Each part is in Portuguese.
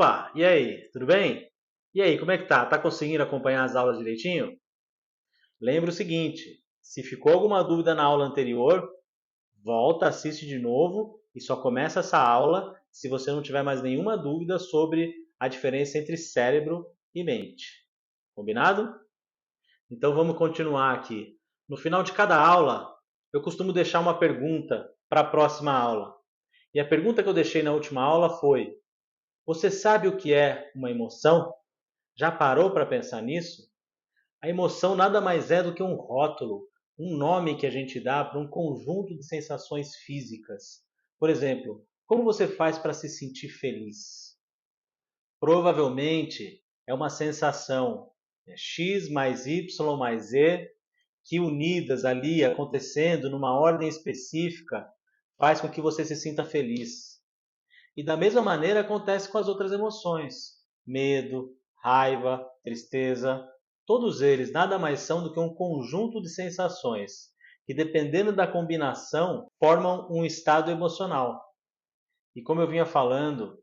Opa, e aí, tudo bem? E aí, como é que tá? Tá conseguindo acompanhar as aulas direitinho? Lembra o seguinte, se ficou alguma dúvida na aula anterior, volta, assiste de novo e só começa essa aula se você não tiver mais nenhuma dúvida sobre a diferença entre cérebro e mente. Combinado? Então vamos continuar aqui. No final de cada aula, eu costumo deixar uma pergunta para a próxima aula. E a pergunta que eu deixei na última aula foi: você sabe o que é uma emoção? Já parou para pensar nisso? A emoção nada mais é do que um rótulo, um nome que a gente dá para um conjunto de sensações físicas. Por exemplo, como você faz para se sentir feliz? Provavelmente é uma sensação X mais Y mais Z que unidas ali, acontecendo numa ordem específica, faz com que você se sinta feliz. E da mesma maneira acontece com as outras emoções: medo, raiva, tristeza. Todos eles nada mais são do que um conjunto de sensações que, dependendo da combinação, formam um estado emocional. E como eu vinha falando,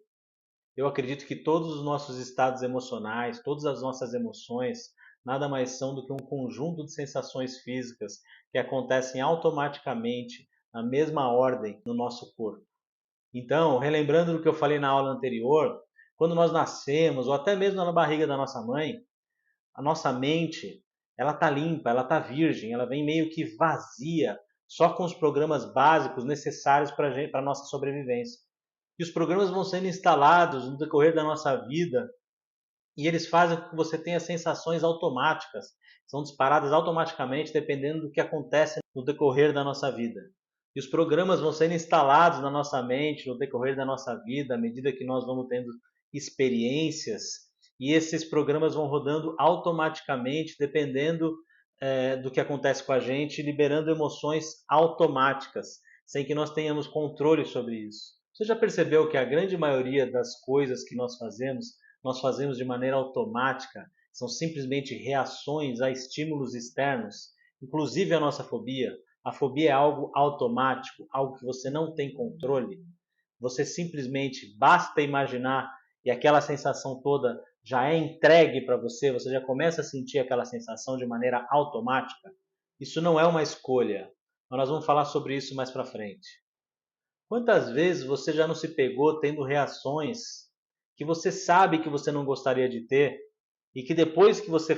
eu acredito que todos os nossos estados emocionais, todas as nossas emoções, nada mais são do que um conjunto de sensações físicas que acontecem automaticamente, na mesma ordem, no nosso corpo. Então, relembrando do que eu falei na aula anterior, quando nós nascemos, ou até mesmo na barriga da nossa mãe, a nossa mente, ela está limpa, ela está virgem, ela vem meio que vazia, só com os programas básicos necessários para a nossa sobrevivência. E os programas vão sendo instalados no decorrer da nossa vida e eles fazem com que você tenha sensações automáticas, são disparadas automaticamente dependendo do que acontece no decorrer da nossa vida. E os programas vão sendo instalados na nossa mente no decorrer da nossa vida, à medida que nós vamos tendo experiências, e esses programas vão rodando automaticamente, dependendo do que acontece com a gente, liberando emoções automáticas, sem que nós tenhamos controle sobre isso. Você já percebeu que a grande maioria das coisas que nós fazemos de maneira automática, são simplesmente reações a estímulos externos, inclusive a nossa fobia? A fobia é algo automático, algo que você não tem controle. Você simplesmente basta imaginar e aquela sensação toda já é entregue para você, você já começa a sentir aquela sensação de maneira automática. Isso não é uma escolha, mas nós vamos falar sobre isso mais para frente. Quantas vezes você já não se pegou tendo reações que você sabe que você não gostaria de ter e que depois que você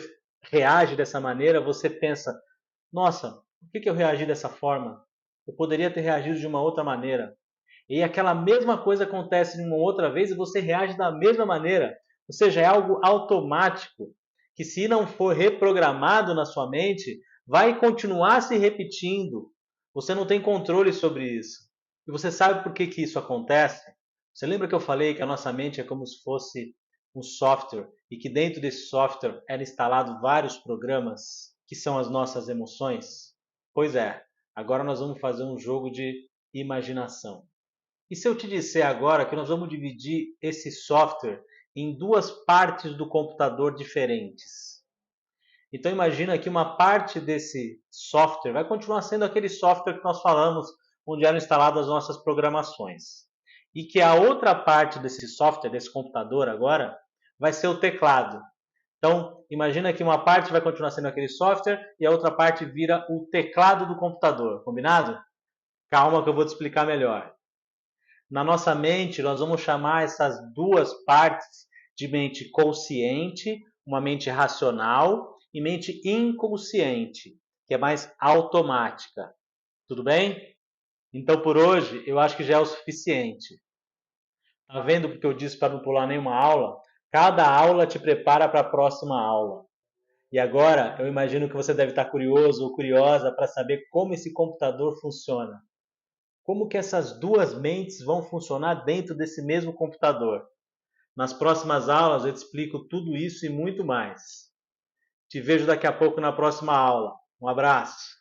reage dessa maneira, você pensa: nossa, por que eu reagi dessa forma? Eu poderia ter reagido de uma outra maneira. E aquela mesma coisa acontece uma outra vez e você reage da mesma maneira. Ou seja, é algo automático que, se não for reprogramado na sua mente, vai continuar se repetindo. Você não tem controle sobre isso. E você sabe por que isso acontece? Você lembra que eu falei que a nossa mente é como se fosse um software e que dentro desse software eram instalados vários programas que são as nossas emoções? Pois é, agora nós vamos fazer um jogo de imaginação. E se eu te disser agora que nós vamos dividir esse software em duas partes do computador diferentes? Então imagina que uma parte desse software vai continuar sendo aquele software que nós falamos, onde eram instaladas as nossas programações. E que a outra parte desse software, desse computador agora, vai ser o teclado. Então, imagina que uma parte vai continuar sendo aquele software e a outra parte vira o teclado do computador, combinado? Calma que eu vou te explicar melhor. Na nossa mente, nós vamos chamar essas duas partes de mente consciente, uma mente racional, e mente inconsciente, que é mais automática. Tudo bem? Então, por hoje, eu acho que já é o suficiente. Tá vendo porque eu disse para não pular nenhuma aula? Cada aula te prepara para a próxima aula. E agora, eu imagino que você deve estar curioso ou curiosa para saber como esse computador funciona. Como que essas duas mentes vão funcionar dentro desse mesmo computador? Nas próximas aulas eu te explico tudo isso e muito mais. Te vejo daqui a pouco na próxima aula. Um abraço!